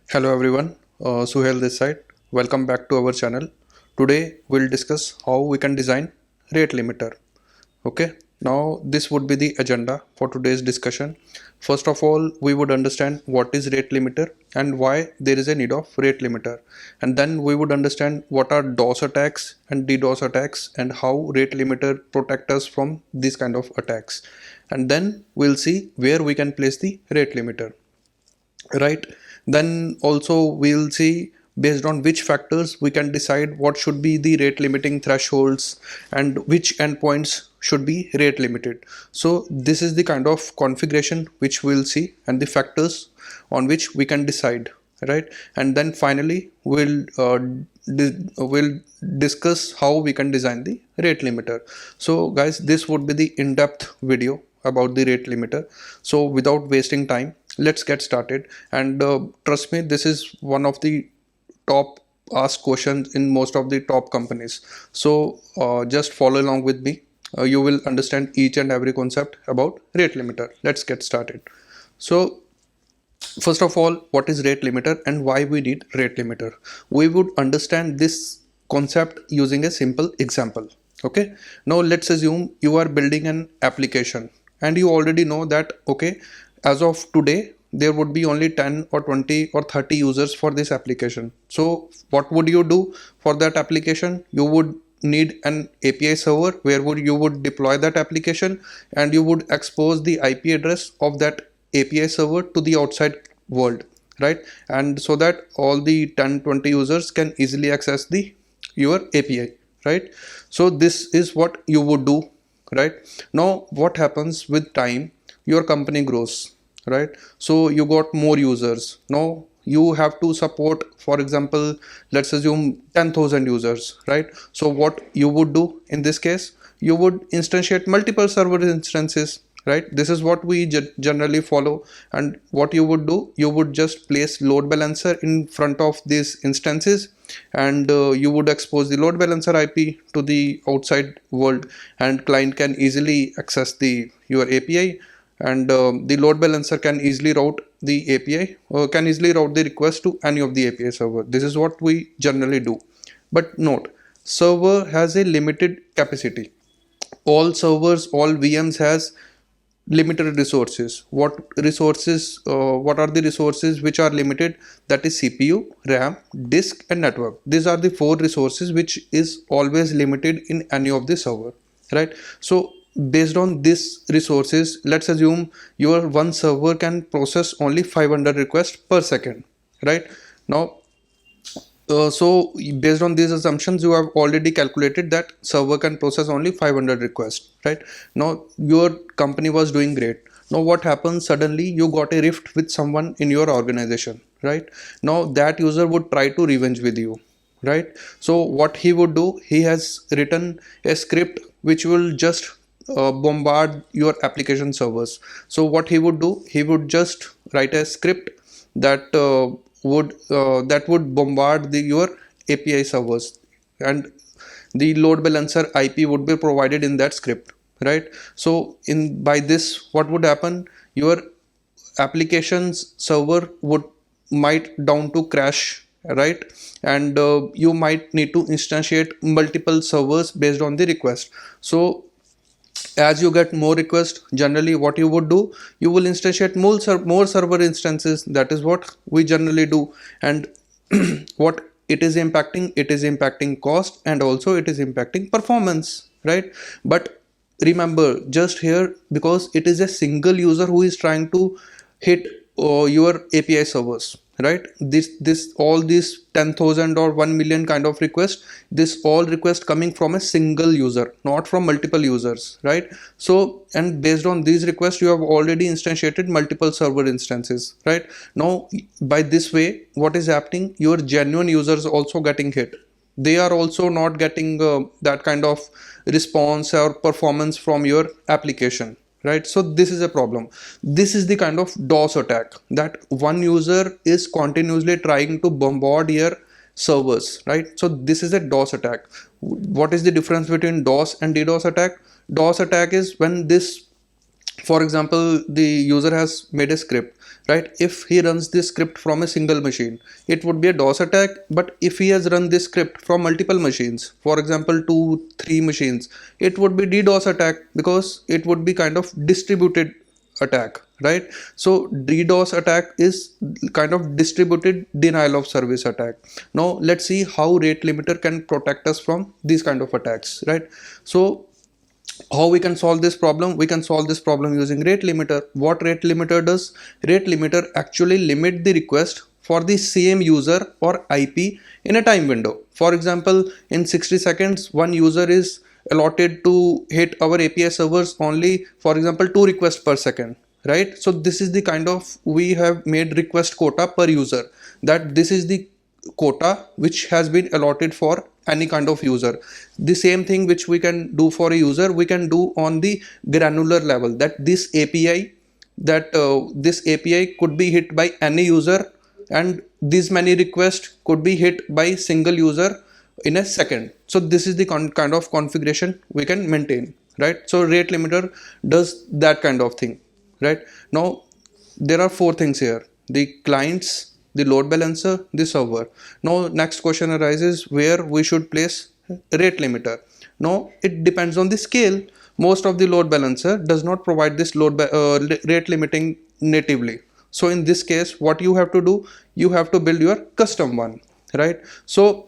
Hello everyone, Suhail this side. Welcome back to our channel. Today we'll discuss how we can design rate limiter. Okay, now this would be the agenda for today's discussion. First of all, we would understand what is rate limiter and why there is a need of rate limiter. And then we would understand what are DOS attacks and DDoS attacks and how rate limiter protect us from these kind of attacks. And then we'll see where we can place the rate limiter, right? Then also we'll see based on which factors we can decide what should be the rate limiting thresholds and which endpoints should be rate limited. So this is the kind of configuration which we'll see and the factors on which we can decide, right? And then finally we'll discuss how we can design the rate limiter. So guys, this would be the in-depth video about the rate limiter. So without wasting time, let's get started. And trust me, this is one of the top asked questions in most of the top companies. So just follow along with me. You will understand each and every concept about rate limiter. Let's get started. So first of all, what is rate limiter and why we need rate limiter? We would understand this concept using a simple example. Okay, now let's assume you are building an application and you already know that, okay, as of today there would be only 10 or 20 or 30 users for this application. So what would you do for that application? You would need an API server where you would deploy that application and you would expose the IP address of that API server to the outside world, right? And so that all the 10-20 users can easily access your API, right? So this is what you would do, right? Now what happens with time? Your company grows, right? So you got more users. Now you have to support, for example, let's assume 10,000 users, right? So what you would do in this case, you would instantiate multiple server instances, right? This is what we generally follow. And what you would do, you would just place load balancer in front of these instances, and you would expose the load balancer IP to the outside world, and client can easily access your API, and the load balancer can easily route the API or can easily route the request to any of the API server. This is what we generally do. But note, server has a limited capacity. All servers, all VMs has limited resources. What are the resources which are limited? That is CPU, RAM, disk and network. These are the four resources which is always limited in any of the server, right? So based on these resources, let's assume your one server can process only 500 requests per second, right? Now so based on these assumptions, you have already calculated that server can process only 500 requests, right? Now your company was doing great. Now what happens? Suddenly you got a rift with someone in your organization, right? Now that user would try to revenge with you, right? So what he would do, he has written a script which will just bombard your application servers. So what he would do, he would just write a script that would bombard your API servers, and the load balancer IP would be provided in that script, right? So by this, what would happen? Your applications server might down to crash, right? And you might need to instantiate multiple servers based on the request. So as you get more requests, generally what you would do, you will instantiate more server instances. That is what we generally do. And what it is impacting cost, and also it is impacting performance, right? But remember, just here, because it is a single user who is trying to hit your API servers, right? This all these 10,000 or 1 million kind of requests, this all request coming from a single user, not from multiple users, right? So, and based on these requests, you have already instantiated multiple server instances, right? Now by this way, what is happening? Your genuine users also getting hit. They are also not getting that kind of response or performance from your application, right? So this is a problem. This is the kind of DOS attack, that one user is continuously trying to bombard your servers, right? So this is a DOS attack. What is the difference between DOS and DDoS attack? DOS attack is when this, for example, the user has made a script right? If he runs this script from a single machine, it would be a DOS attack. But if he has run this script from multiple machines, for example 2 3 machines, it would be DDoS attack, because it would be kind of distributed attack, right? So DDoS attack is kind of distributed denial of service attack. Now let's see how rate limiter can protect us from these kind of attacks, right? So how we can solve this problem? We can solve this problem using rate limiter. What rate limiter does? Rate limiter actually limit the request for the same user or IP in a time window. For example, in 60 seconds, one user is allotted to hit our API servers only, for example, 2 requests per second, right? So this is the kind of, we have made request quota per user, that this is the quota which has been allotted for any kind of user. The same thing which we can do for a user, we can do on the granular level, that this API, this API could be hit by any user, and these many requests could be hit by single user in a second. So this is the kind of configuration we can maintain, right? So rate limiter does that kind of thing, right? Now there are 4 things here: the clients, the load balancer, the server. Now next question arises, where we should place rate limiter. Now it depends on the scale. Most of the load balancer does not provide this rate limiting natively. So in this case, what you have to do, you have to build your custom one, right? So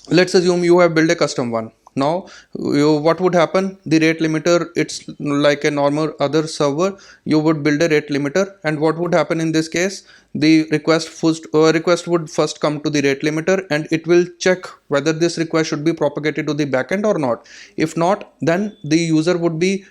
let's assume you have built a custom one. Now what would happen? The rate limiter, it's like a normal other server. You would build a rate limiter, and what would happen in this case? The request would first come to the rate limiter, and it will check whether this request should be propagated to the backend or not. If not, then the user would be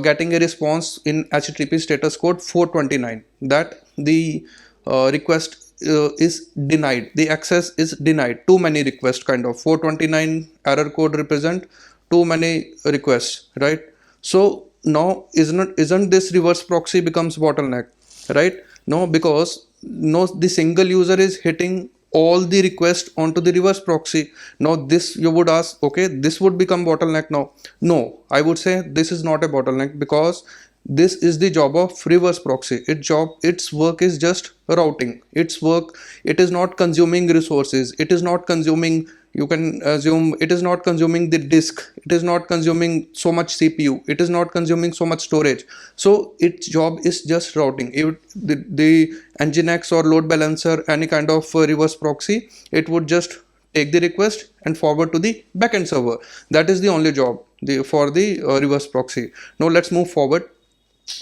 getting a response in HTTP status code 429, that the request is denied, the access is denied, too many requests, kind of 429 error code represent too many requests, right? So now isn't this reverse proxy becomes bottleneck, right? No, because no, the single user is hitting all the requests onto the reverse proxy. Now this, you would ask, okay, this would become bottleneck now. No, I would say this is not a bottleneck, because this is the job of reverse proxy. Its work is just routing. Its work, it is not consuming resources, it is not consuming, you can assume, it is not consuming the disk, it is not consuming so much CPU, it is not consuming so much storage. So its job is just routing. The Nginx or load balancer, any kind of reverse proxy, it would just take the request and forward to the backend server. That is the only job for the reverse proxy. Now let's move forward.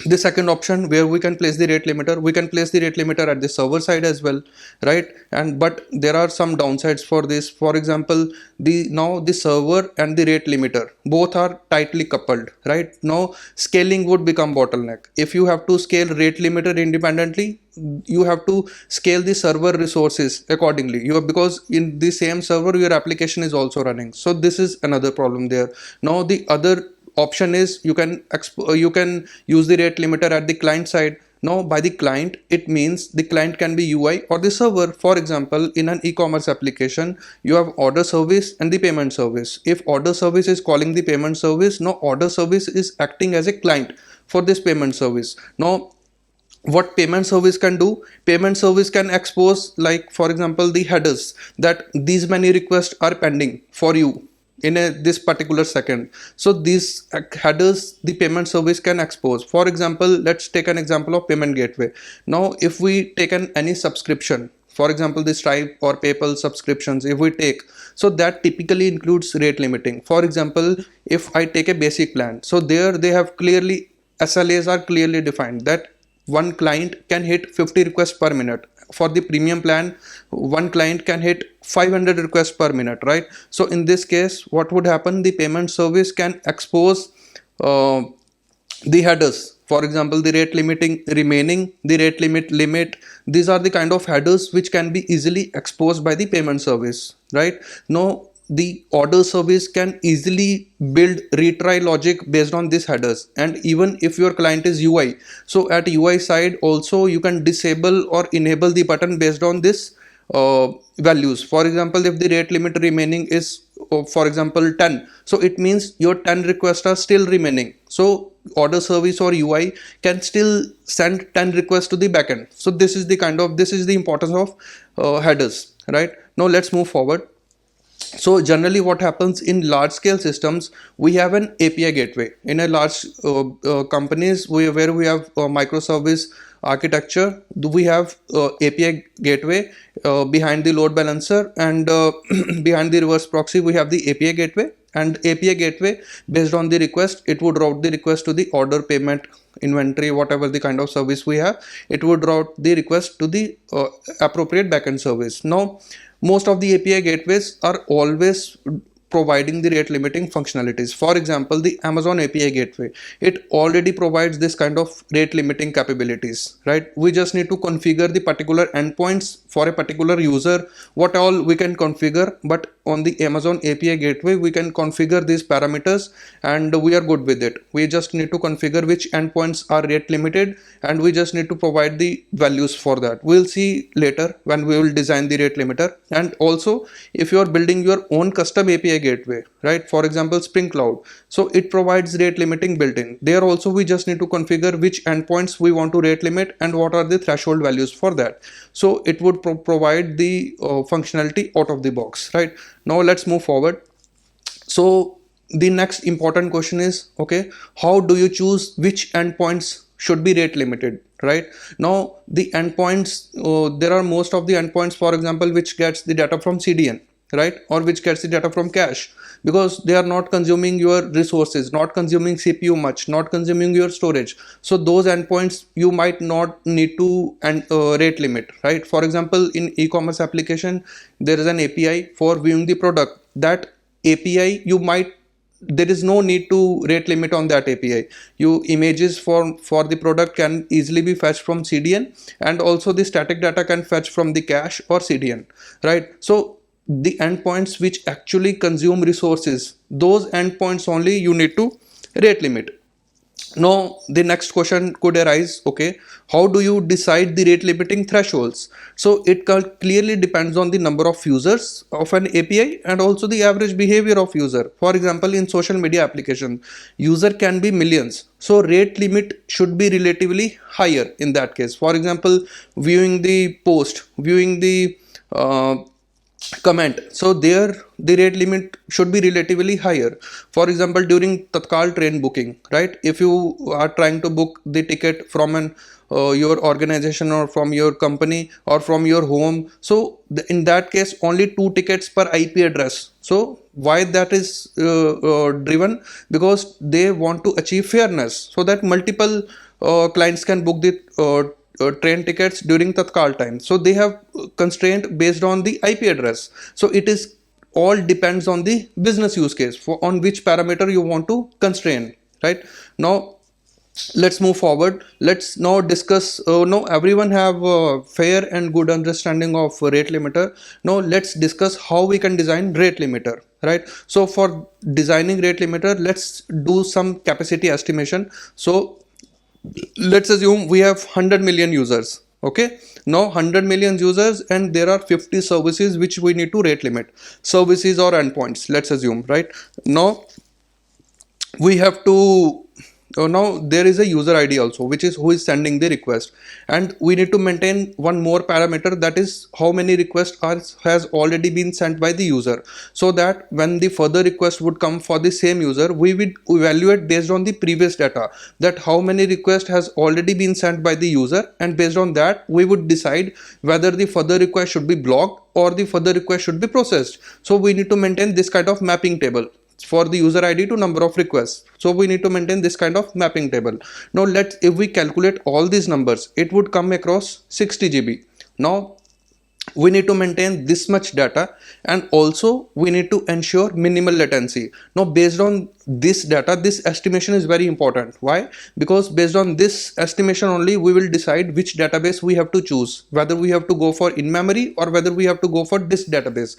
The second option, where we can place the rate limiter, we can place the rate limiter at the server side as well, right? And but there are some downsides for this. For example, now the server and the rate limiter both are tightly coupled, right? Now scaling would become bottleneck. If you have to scale rate limiter independently, you have to scale the server resources accordingly. Because in the same server your application is also running. So this is another problem there. Now the other option is, you can use the rate limiter at the client side. Now by the client, it means the client can be UI or the server. For example, in an e-commerce application, you have order service and the payment service. If order service is calling the payment service, now order service is acting as a client for this payment service. Now what payment service can do? Payment service can expose, like for example, the headers, that these many requests are pending for you in this particular second. So these headers the payment service can expose. For example, let's take an example of payment gateway. Now if we take any subscription, for example the Stripe or PayPal subscriptions, if we take, so that typically includes rate limiting. For example, if I take a basic plan, so there they have clearly, SLAs are clearly defined, that one client can hit 50 requests per minute. For the premium plan, one client can hit 500 requests per minute, right? So in this case, what would happen? The payment service can expose the headers. For example, the rate limiting remaining, the rate limit, these are the kind of headers which can be easily exposed by the payment service, right? Now the order service can easily build retry logic based on these headers. And even if your client is UI, so at UI side also you can disable or enable the button based on this values. For example, if the rate limit remaining is for example 10, so it means your 10 requests are still remaining. So order service or UI can still send 10 requests to the backend. So this is the importance of headers, right? Now let's move forward. So generally what happens in large scale systems, we have an API gateway. In a large companies where we have microservice architecture, we have API gateway behind the load balancer, and behind the reverse proxy we have the API gateway. And API gateway, based on the request, it would route the request to the order, payment, inventory, whatever the kind of service we have. It would route the request to the appropriate backend service. Now most of the API gateways are always providing the rate limiting functionalities. For example, the Amazon API gateway, it already provides this kind of rate limiting capabilities, right? We just need to configure the particular endpoints for a particular user, what all we can configure. But on the Amazon API gateway, we can configure these parameters and we are good with it. We just need to configure which endpoints are rate limited, and we just need to provide the values for that. We'll see later when we will design the rate limiter. And also, if you are building your own custom API gateway, right? For example, Spring Cloud, so it provides rate limiting built-in. There also we just need to configure which endpoints we want to rate limit and what are the threshold values for that. So it would provide the functionality out of the box, right? Now let's move forward. So the next important question is, okay, how do you choose which endpoints should be rate limited, right? Now the endpoints, there are most of the endpoints, for example, which gets the data from CDN, right? Or which gets the data from cache, because they are not consuming your resources, not consuming CPU much, not consuming your storage. So those endpoints you might not need to rate limit, right? For example, in e-commerce application, there is an API for viewing the product. That API you might, there is no need to rate limit on that API. You images for the product can easily be fetched from CDN, and also the static data can fetch from the cache or CDN, right? So the endpoints which actually consume resources, those endpoints only you need to rate limit. Now the next question could arise, okay, how do you decide the rate limiting thresholds? So it clearly depends on the number of users of an API and also the average behavior of user. For example, in social media application, user can be millions, so rate limit should be relatively higher in that case. For example, viewing the post, viewing the comment, so there the rate limit should be relatively higher. For example, during Tatkal train booking, right? If you are trying to book the ticket from an your organization or from your company or from your home, so in that case only 2 tickets per IP address. So why that is driven? Because they want to achieve fairness, so that multiple clients can book the train tickets during Tatkal time. So they have constraint based on the IP address. So it is all depends on the business use case for on which parameter you want to constrain, right? Now let's move forward. Let's now discuss. Now everyone have a fair and good understanding of rate limiter. Now let's discuss how we can design rate limiter, right? So for designing rate limiter, let's do some capacity estimation. So let's assume we have 100 million users. Okay, now 100 million users, and there are 50 services which we need to rate limit, services or endpoints, let's assume, right? Now we have to now there is a user ID also, which is who is sending the request, and we need to maintain one more parameter, that is how many requests has already been sent by the user, so that when the further request would come for the same user, we would evaluate based on the previous data, that how many requests has already been sent by the user, and based on that we would decide whether the further request should be blocked or the further request should be processed. So we need to maintain this kind of mapping table for the user ID to number of requests. So we need to maintain this kind of mapping table. Now if we calculate all these numbers, it would come across 60 GB. Now we need to maintain this much data, and also we need to ensure minimal latency. Now based on this data, this estimation is very important. Why? Because based on this estimation only we will decide which database we have to choose, whether we have to go for in-memory or whether we have to go for disk database.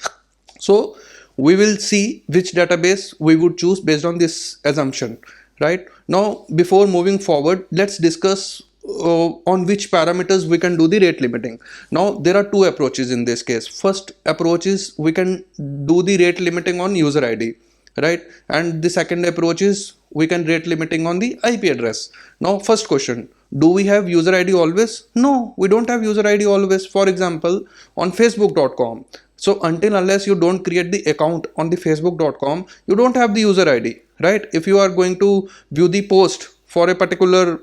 So we will see which database we would choose based on this assumption, right? Now before moving forward, let's discuss on which parameters we can do the rate limiting. Now there are two approaches in this case. First approach is we can do the rate limiting on user ID, right? And the second approach is we can rate limiting on the IP address. Now first question, do we have user ID always? No, we don't have user ID always. For example, on facebook.com, so until unless you don't create the account on the facebook.com, you don't have the user ID, right? If you are going to view the post for a particular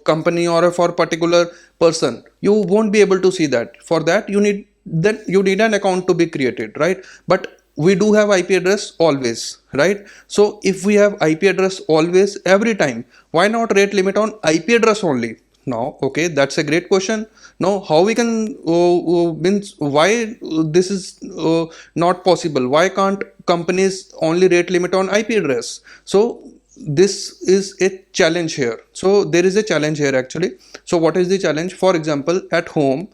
company or for a particular person, you won't be able to see that. For that you need an account to be created, right? But we do have IP address always, right? So if we have IP address always every time, why not rate limit on IP address only? Now okay, that's a great question. Now how we can means why this is not possible? Why can't companies only rate limit on IP address? So this is a challenge here. So there is a challenge here actually. So what is the challenge? For example, at home,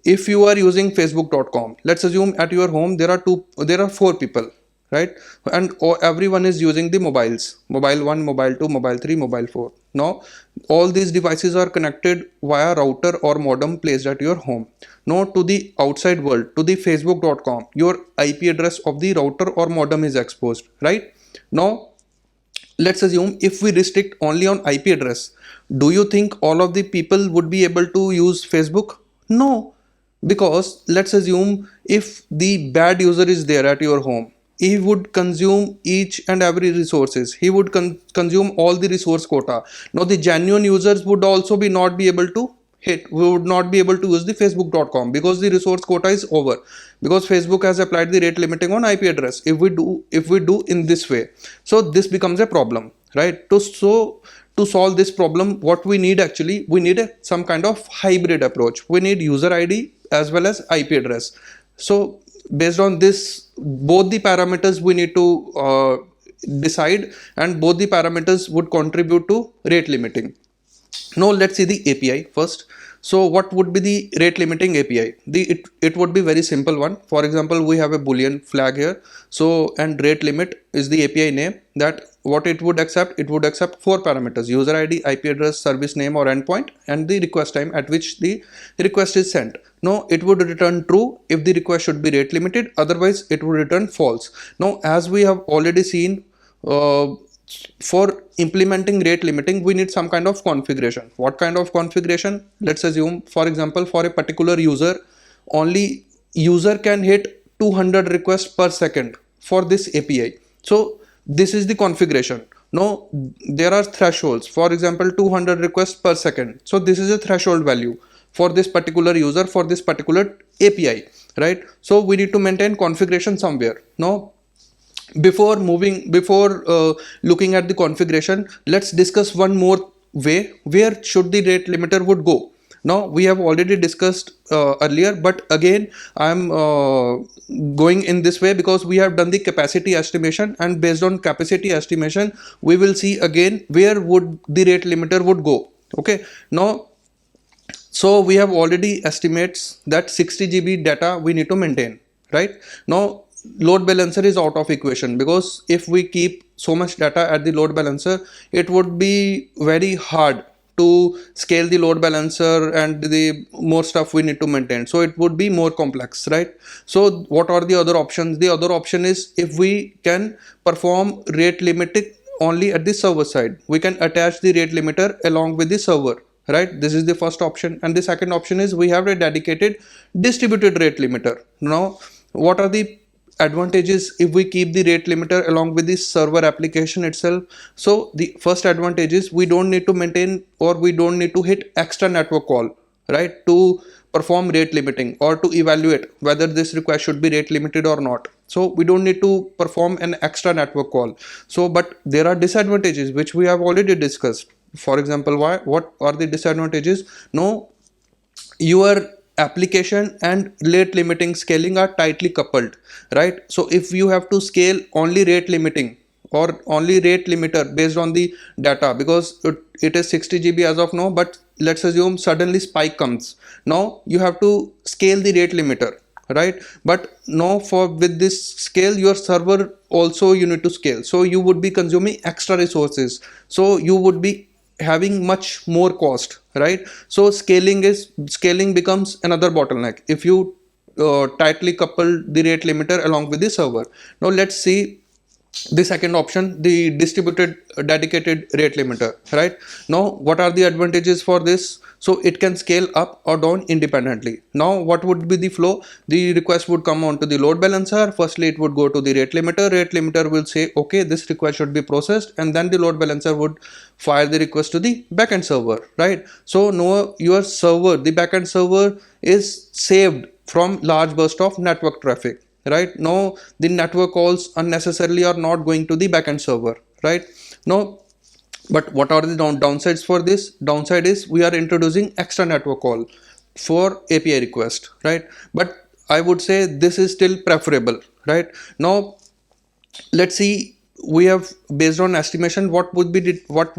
if you are using facebook.com, let's assume at your home there are four people, right? And everyone is using the mobiles, mobile 1, mobile 2, mobile 3, mobile 4. Now all these devices are connected via router or modem placed at your home. Now to the outside world, to the facebook.com, your IP address of the router or modem is exposed, right? Now let's assume if we restrict only on IP address, do you think all of the people would be able to use Facebook? No, because let's assume if the bad user is there at your home, he would consume each and every resources. He would consume all the resource quota. Now the genuine users would also be not be able to we would not be able to use the facebook.com because the resource quota is over, because Facebook has applied the rate limiting on IP address. If we do in this way, so this becomes a problem, right? To solve this problem, what we need actually, we need some kind of hybrid approach. We need user ID as well as IP address. So based on this, both the parameters we need to decide, and both the parameters would contribute to rate limiting. Now let's see the API first. So what would be the rate limiting API? It would be very simple one. For example, we have a boolean flag here. So and rate limit is the API name. That what it would accept, it would accept four parameters: user ID, IP address, service name or endpoint, and the request time at which the request is sent. Now it would return true if the request should be rate limited, otherwise it would return false. Now as we have already seen, for implementing rate limiting, we need some kind of configuration. What kind of configuration? Let's assume, for example, for a particular user, only user can hit 200 requests per second for this API. So this is the configuration. Now there are thresholds. For example, 200 requests per second. So this is a threshold value for this particular user, for this particular API, right? So we need to maintain configuration somewhere. Now before looking at the configuration, let's discuss one more way where should the rate limiter would go. Now we have already discussed earlier, but again I'm going in this way because we have done the capacity estimation, and based on capacity estimation we will see again where would the rate limiter would go. Okay, now so we have already estimates that 60 GB data we need to maintain, right? Now load balancer is out of equation, because if we keep so much data at the load balancer, it would be very hard to scale the load balancer and the more stuff we need to maintain. So it would be more complex, right? So what are the other options? The other option is, if we can perform rate limiting only at the server side, we can attach the rate limiter along with the server, right? This is the first option. And the second option is we have a dedicated distributed rate limiter. Now what are the advantages if we keep the rate limiter along with the server application itself? So the first advantage is we don't need to maintain, or we don't need to hit extra network call, right, to perform rate limiting or to evaluate whether this request should be rate limited or not. So we don't need to perform an extra network call. So but there are disadvantages which we have already discussed. For example, what are the disadvantages? No, your application and rate limiting scaling are tightly coupled, right? So if you have to scale only rate limiting or only rate limiter based on the data, because it is 60 GB as of now, but let's assume suddenly spike comes, now you have to scale the rate limiter, right? But now for with this scale, your server also you need to scale, so you would be consuming extra resources, so you would be having much more cost, right? So scaling becomes another bottleneck if you tightly couple the rate limiter along with the server. Now let's see the second option, the distributed dedicated rate limiter, right? Now what are the advantages for this? So it can scale up or down independently. Now what would be the flow? The request would come onto the load balancer. Firstly it would go to the rate limiter will say okay, this request should be processed, and then the load balancer would fire the request to the backend server, right? So no, your server, the backend server, is saved from large burst of network traffic, right? Now the network calls unnecessarily are not going to the backend server, right? Now, but what are the downsides for this? Downside is we are introducing extra network call for API request, right? But I would say this is still preferable, right? Now let's see, we have, based on estimation, what would be the, what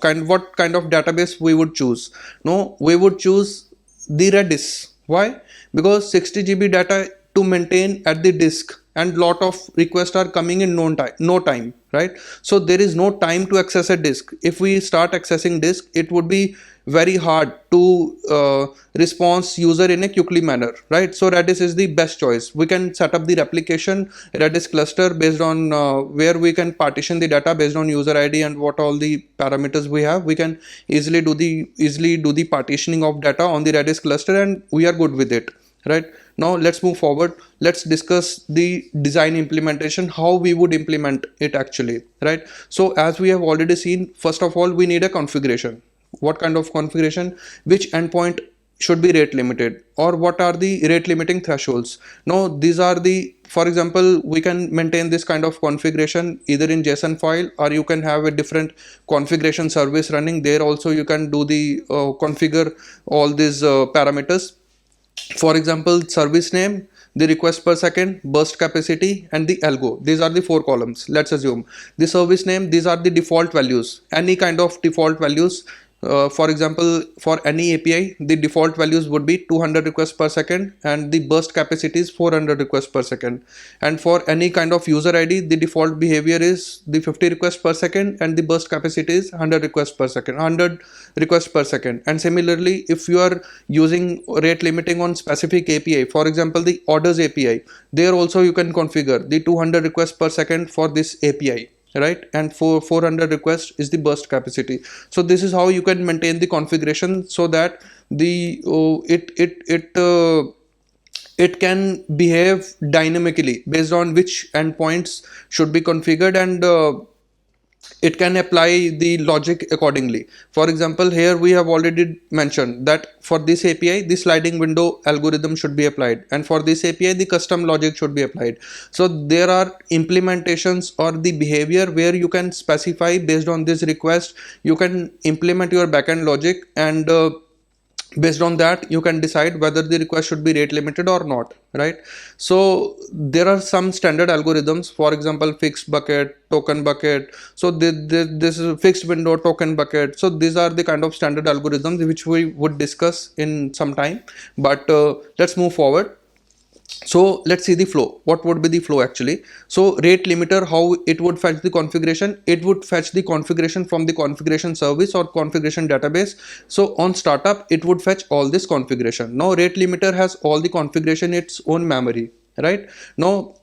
kind of database we would choose. No, we would choose the Redis. Why? Because 60 GB data to maintain at the disk, and lot of requests are coming in no time, right? So there is no time to access a disk. If we start accessing disk, it would be very hard to response user in a quickly manner, right? So Redis is the best choice. We can set up the replication Redis cluster based on where we can partition the data based on user ID and what all the parameters we have. We can easily do the partitioning of data on the Redis cluster, and we are good with it, right? Now let's move forward. Let's discuss the design implementation, how we would implement it actually, right? So as we have already seen, first of all we need a configuration. What kind of configuration? Which endpoint should be rate limited, or what are the rate limiting thresholds? Now these are the, for example, we can maintain this kind of configuration either in JSON file, or you can have a different configuration service running there. Also you can do the configure all these parameters. For example, service name, the request per second, burst capacity, and the algo. These are the four columns. Let's assume the service name, these are the default values, any kind of default values. For example, for any API, the default values would be 200 requests per second, and the burst capacity is 400 requests per second. And for any kind of user ID, the default behavior is the 50 requests per second, and the burst capacity is 100 requests per second, 100 requests per second. And similarly, if you are using rate limiting on specific API, for example, the orders API, there also you can configure the 200 requests per second for this API, right? And for 400 requests is the burst capacity. So this is how you can maintain the configuration, so that the it can behave dynamically based on which endpoints should be configured, and it can apply the logic accordingly. For example, here we have already mentioned that for this API the sliding window algorithm should be applied, and for this API the custom logic should be applied. So there are implementations or the behavior where you can specify based on this request, you can implement your backend logic, and based on that you can decide whether the request should be rate limited or not, right? So there are some standard algorithms, for example, fixed bucket, token bucket. So this is fixed window, token bucket. So these are the kind of standard algorithms which we would discuss in some time, but let's move forward. So let's see the flow. What would be the flow actually? So rate limiter, how it would fetch the configuration? It would fetch the configuration from the configuration service or configuration database. So on startup, it would fetch all this configuration. Now rate limiter has all the configuration in its own memory, right? Now,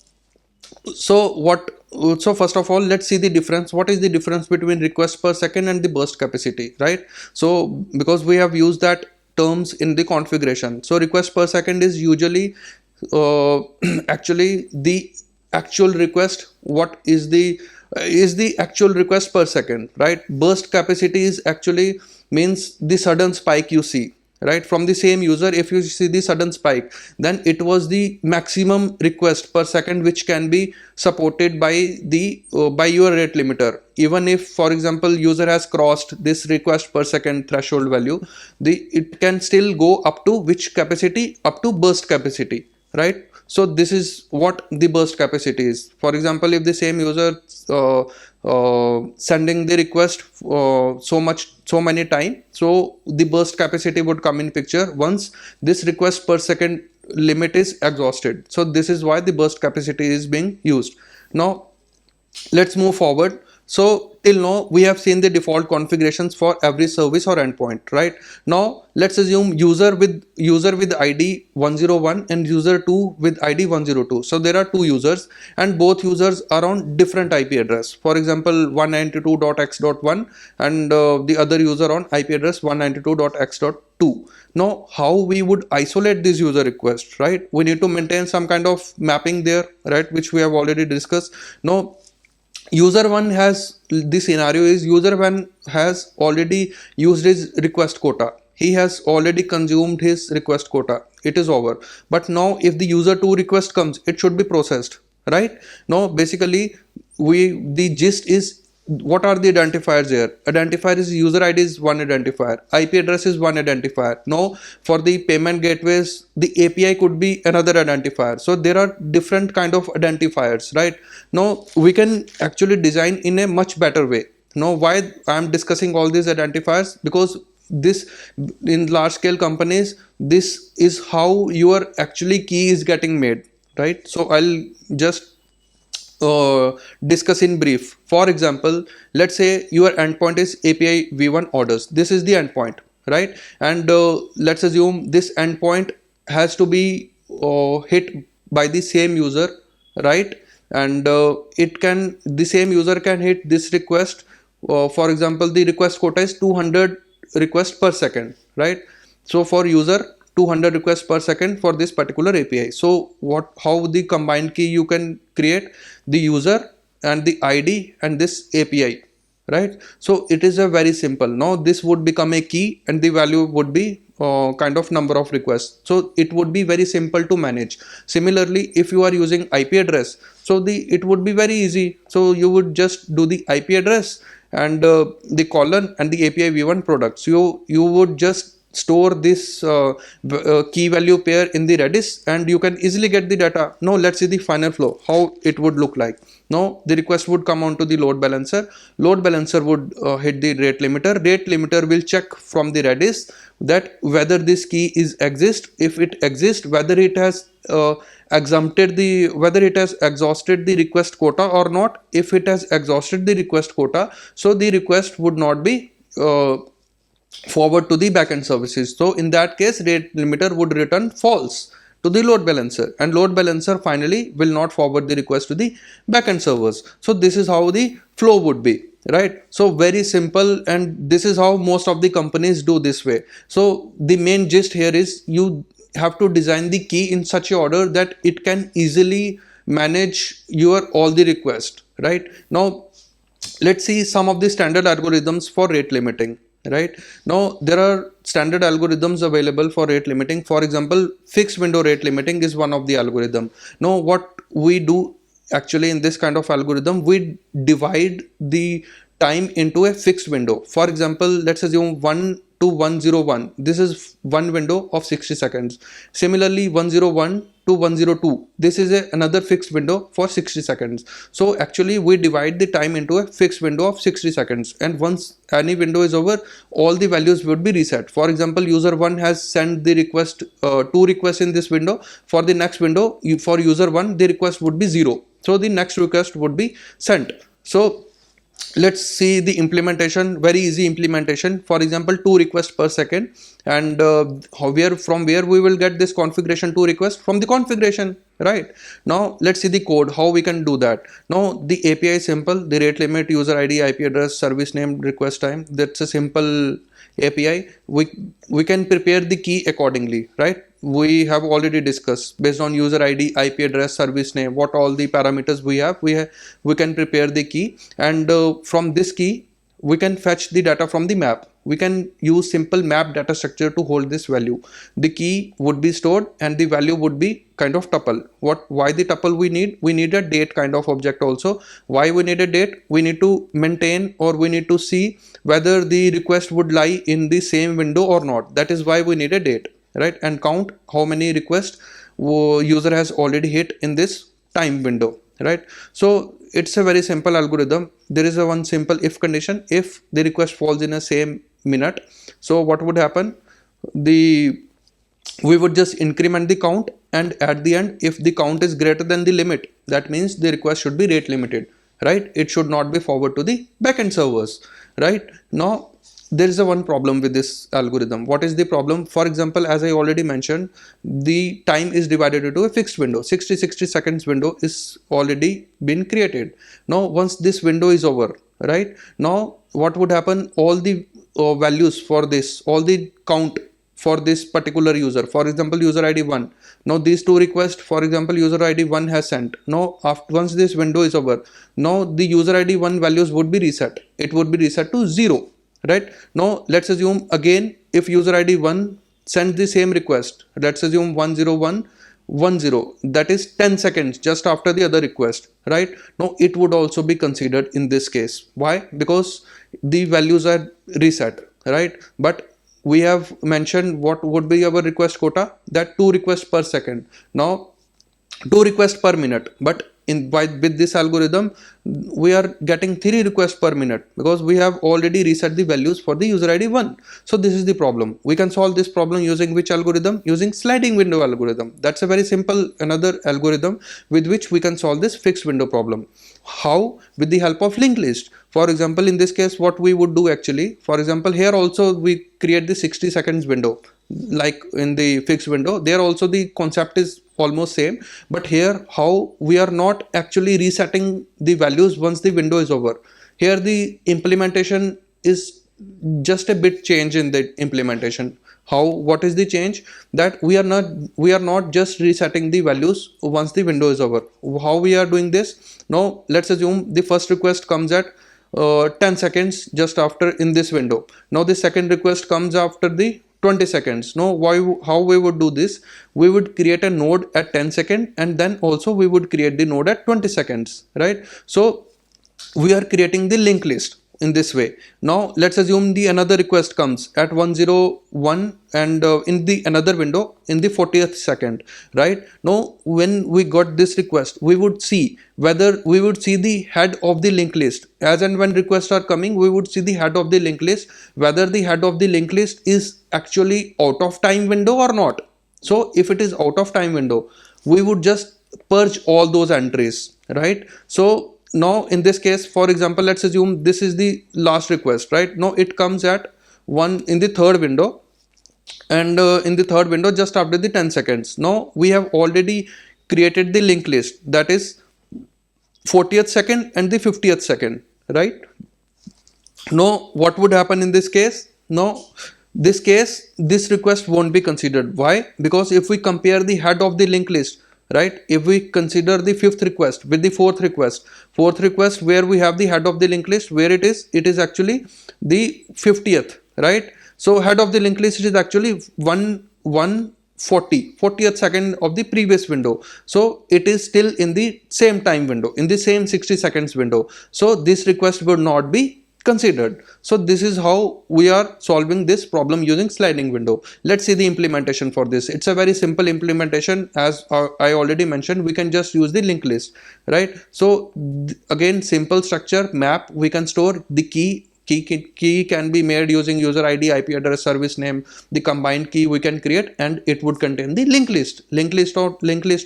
so first of all, let's see the difference. What is the difference between request per second and the burst capacity, right? So because we have used that terms in the configuration, so request per second is usually actually the actual request. What is the actual request per second, right? Burst capacity is actually means the sudden spike you see, right, from the same user. If you see the sudden spike, then it was the maximum request per second which can be supported by the by your rate limiter. Even if, for example, user has crossed this request per second threshold value, it can still go up to which capacity? Up to burst capacity, right? So this is what the burst capacity is. For example, if the same user sending the request so many time, so the burst capacity would come in picture once this request per second limit is exhausted. So this is why the burst capacity is being used. Now let's move forward. So till now we have seen the default configurations for every service or endpoint, right? Now let's assume user with ID 101 and user 2 with ID 102. So there are two users and both users are on different IP address. For example, 192.x.1 and the other user on IP address 192.x.2. Now how we would isolate this user request, right? We need to maintain some kind of mapping there, right, which we have already discussed. Now user one has, the scenario is user one has already used his request quota, he has already consumed his request quota, it is over. But now if the user 2 request comes, it should be processed, right? Now basically the gist is, what are the identifiers here? Identifier is user ID is one identifier, IP address is one identifier. Now for the payment gateways, the API could be another identifier. So there are different kind of identifiers, right? Now we can actually design in a much better way. Now why I'm discussing all these identifiers? Because this, in large scale companies, this is how your actually key is getting made, right? So I'll just discuss in brief. For example, let's say your endpoint is API v1 orders. This is the endpoint, right? And let's assume this endpoint has to be hit by the same user, right? And the same user can hit this request. For example, the request quota is 200 requests per second, right? So for user, 200 requests per second for this particular API. So how the combined key you can create? The user and the ID and this API, right? So it is a very simple. Now this would become a key and the value would be kind of number of requests. So it would be very simple to manage. Similarly, if you are using IP address, so it would be very easy. So you would just do the IP address and the colon and the API v1 products. You would just store this key value pair in the Redis and you can easily get the data. Now let's see the final flow, how it would look like. Now the request would come onto the load balancer. Load balancer would hit the rate limiter. Rate limiter will check from the Redis that whether this key is exist. If it exists, whether it has whether it has exhausted the request quota or not. If it has exhausted the request quota, so the request would not be forward to the backend services. So in that case, rate limiter would return false to the load balancer, and load balancer finally will not forward the request to the backend servers. So this is how the flow would be, right? So very simple, and this is how most of the companies do this way. So the main gist here is you have to design the key in such a order that it can easily manage your all the request, right? Now let's see some of the standard algorithms for rate limiting. Right now there are standard algorithms available for rate limiting. For example, fixed window rate limiting is one of the algorithm. Now what we do actually in this kind of algorithm, we divide the time into a fixed window. For example, let's assume 1 to 101, this is one window of 60 seconds. Similarly, 101 to 102, this is another fixed window for 60 seconds. So actually we divide the time into a fixed window of 60 seconds, and once any window is over, all the values would be reset. For example, user 1 has sent the request, 2 requests in this window. For the next window, for user 1, the request would be 0, so the next request would be sent. So let's see the implementation. Very easy implementation. For example, 2 requests per second, and from where we will get this configuration 2 requests? From the configuration, right? Now let's see the code, how we can do that. Now the API is simple. The rate limit, user ID, IP address, service name, request time. That's a simple API. We can prepare the key accordingly, right? We have already discussed based on user ID, IP address, service name, what all the parameters we can prepare the key, and from this key we can fetch the data from the map. We can use simple map data structure to hold this value. The key would be stored and the value would be kind of tuple. Why the tuple we need? We need a date kind of object also. Why we need a date? We need to maintain, or we need to see whether the request would lie in the same window or not. That is why we need a date, right? And count how many requests user has already hit in this time window, right? So it's a very simple algorithm. There is a one simple if condition. If the request falls in a same minute, so what would happen? We would just increment the count, and at the end, if the count is greater than the limit, that means the request should be rate limited. right? It should not be forward to the backend servers, right? Now there is a one problem with this algorithm. What is the problem? For example, as I already mentioned, the time is divided into a fixed window. 60 seconds window is already been created. Now once this window is over, right, now what would happen? All the values for this, all the count for this particular user, for example user id 1, now these two requests, for example user id 1 has sent, now after once this window is over, now the user id 1 values would be reset, it would be reset to 0, right? Now let's assume again, if user id 1 sends the same request, let's assume 10110, that is 10 seconds just after the other request, right? Now it would also be considered in this case. Why? Because the values are reset, right? But we have mentioned what would be our request quota, that 2 requests per second. Now 2 requests per minute, but with this algorithm we are getting 3 requests per minute because we have already reset the values for the user id 1. So this is the problem. We can solve this problem using which algorithm? Using sliding window algorithm. That's a very simple another algorithm with which we can solve this fixed window problem. How? With the help of linked list. For example, in this case what we would do actually, for example here also we create the 60 seconds window, like in the fixed window. There also the concept is almost same, but here how we are not actually resetting the values once the window is over. Here the implementation is just a bit change in the implementation. How? What is the change? That we are not just resetting the values once the window is over. How we are doing this? Now let's assume the first request comes at 10 seconds just after in this window. Now the second request comes after the 20 seconds. Now how we would do this? We would create a node at 10 seconds and then also we would create the node at 20 seconds, right? So we are creating the linked list in this way. Now let's assume the another request comes at 101 and in the another window in the 40th second, right? Now when we got this request, we would see whether we would see the head of the linked list. As and when requests are coming, we would see the head of the linked list, whether the head of the linked list is actually out of time window or not. So if it is out of time window, we would just purge all those entries, right? So now in this case, for example, let's assume this is the last request, right? Now it comes at one in the third window, and in the third window just after the 10 seconds. Now we have already created the linked list, that is 40th second and the 50th second, right? Now what would happen in this case? Now this case, this request won't be considered. Why? Because if we compare the head of the linked list, right, if we consider the fifth request with the fourth request where we have the head of the linked list, where it is actually the 50th, right? So head of the linked list is actually 40th second of the previous window, so it is still in the same time window, in the same 60 seconds window, so this request would not be considered. So this is how we are solving this problem using sliding window. Let's see the implementation for this. It's a very simple implementation. As I already mentioned, we can just use the linked list, right? So again, simple structure map. We can store the key can be made using user id, ip address, service name. The combined key we can create, and it would contain the linked list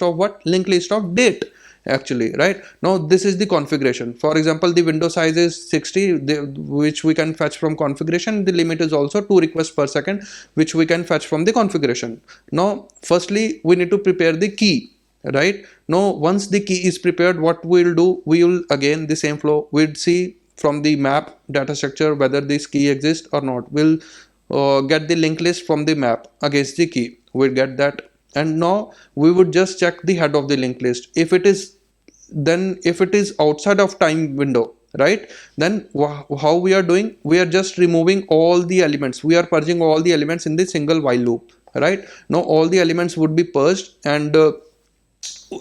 of what? Linked list of date actually, right? Now this is the configuration. For example, the window size is 60, which we can fetch from configuration. The limit is also 2 requests per second, which we can fetch from the configuration. Now firstly we need to prepare the key, right? Now once the key is prepared, what we will do, we will again the same flow. We'll see from the map data structure whether this key exists or not. We'll get the linked list from the map against the key. We'll get that, and now we would just check the head of the linked list. If it is outside of time window, right, then how we are doing? We are just removing all the elements. We are purging all the elements in the single while loop, right? Now all the elements would be purged, and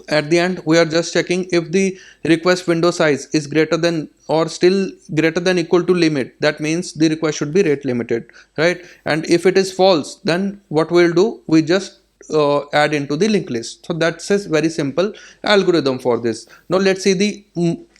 at the end we are just checking if the request window size is greater than or still greater than equal to limit. That means the request should be rate limited, right? And if it is false, then what we'll do, we just add into the linked list. So that's a very simple algorithm for this. Now let's see the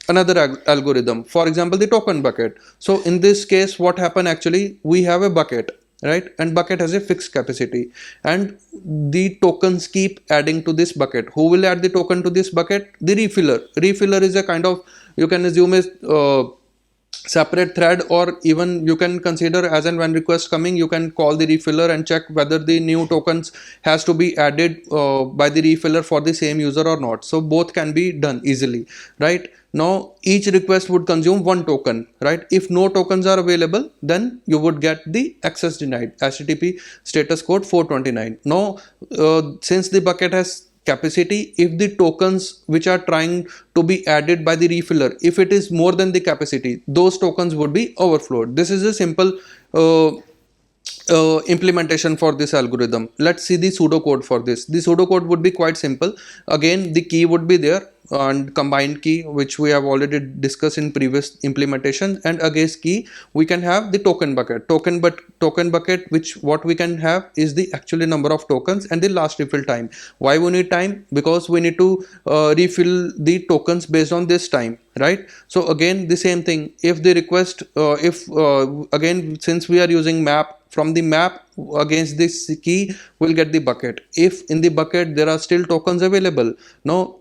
another algorithm. For example, the token bucket. So in this case, what happened actually, we have a bucket, right? And bucket has a fixed capacity, and the tokens keep adding to this bucket. Who will add the token to this bucket? The refiller is a kind of, you can assume, is separate thread, or even you can consider as and when request coming, you can call the refiller and check whether the new tokens has to be added by the refiller for the same user or not. So both can be done easily, right? Now each request would consume one token, right? If no tokens are available, then you would get the access denied, http status code 429. Now since the bucket has capacity, if the tokens which are trying to be added by the refiller, if it is more than the capacity, those tokens would be overflowed. This is a simple implementation for this algorithm. Let's see the pseudocode for this. The pseudocode would be quite simple. Again, the key would be there, and combined key, which we have already discussed in previous implementation, and against key we can have the token bucket. Token bucket, which what we can have is the actual number of tokens and the last refill time. Why we need time? Because we need to refill the tokens based on this time, right? So again the same thing, if the request if again, since we are using map, from the map against this key we'll get the bucket. If in the bucket there are still tokens available, now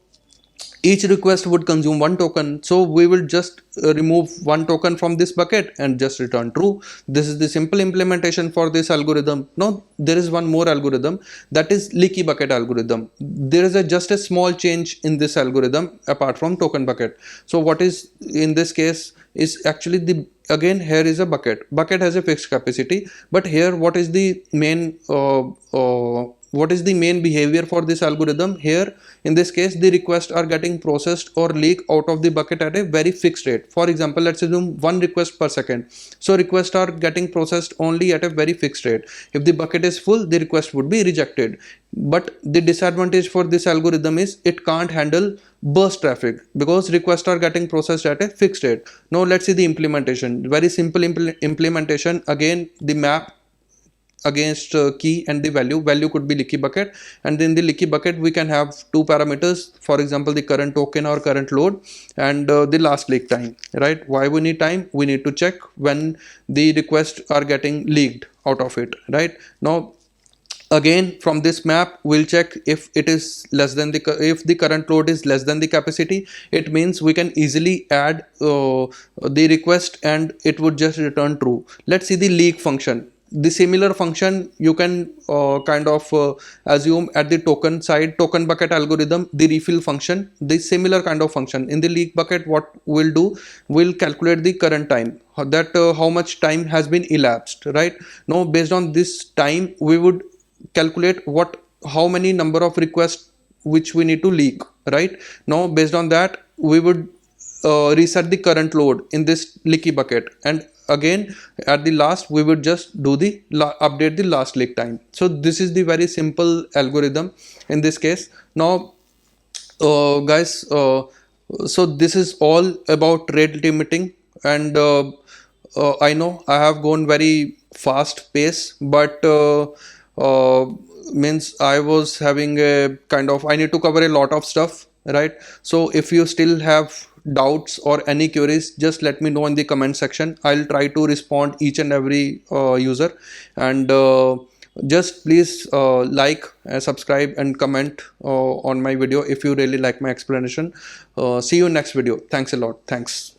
each request would consume one token, so we will just remove one token from this bucket and just return true. This is the simple implementation for this algorithm. Now there is one more algorithm, that is leaky bucket algorithm. There is just a small change in this algorithm apart from token bucket. So what is in this case is actually the, again here is a bucket has a fixed capacity, but here what is the main what is the main behavior for this algorithm? Here in this case the requests are getting processed or leak out of the bucket at a very fixed rate. For example, let's assume one request per second, so requests are getting processed only at a very fixed rate. If the bucket is full, the request would be rejected. But the disadvantage for this algorithm is it can't handle burst traffic because requests are getting processed at a fixed rate. Now let's see the implementation. Very simple implementation. Again, the map against key and the value could be leaky bucket, and in the leaky bucket we can have two parameters, for example the current token or current load, and the last leak time, right? Why we need time? We need to check when the requests are getting leaked out of it, right? Now again from this map we'll check if it is less than if the current load is less than the capacity, it means we can easily add the request and it would just return true. Let's see the leak function. The similar function you can kind of assume at the token side, token bucket algorithm, the refill function, the similar kind of function. In the leak bucket, what we'll do, we'll calculate the current time, that how much time has been elapsed, right? Now based on this time we would calculate how many number of requests which we need to leak, right? Now based on that we would reset the current load in this leaky bucket, and again at the last we would just do the update the last leak time. So this is the very simple algorithm in this case. Now guys, so this is all about rate limiting, and I know I have gone very fast pace, but means I was having a kind of, I need to cover a lot of stuff, right? So if you still have doubts or any queries, just let me know in the comment section. I'll try to respond each and every user, and just please like, subscribe and comment on my video if you really like my explanation. See you in next video. Thanks a lot. Thanks.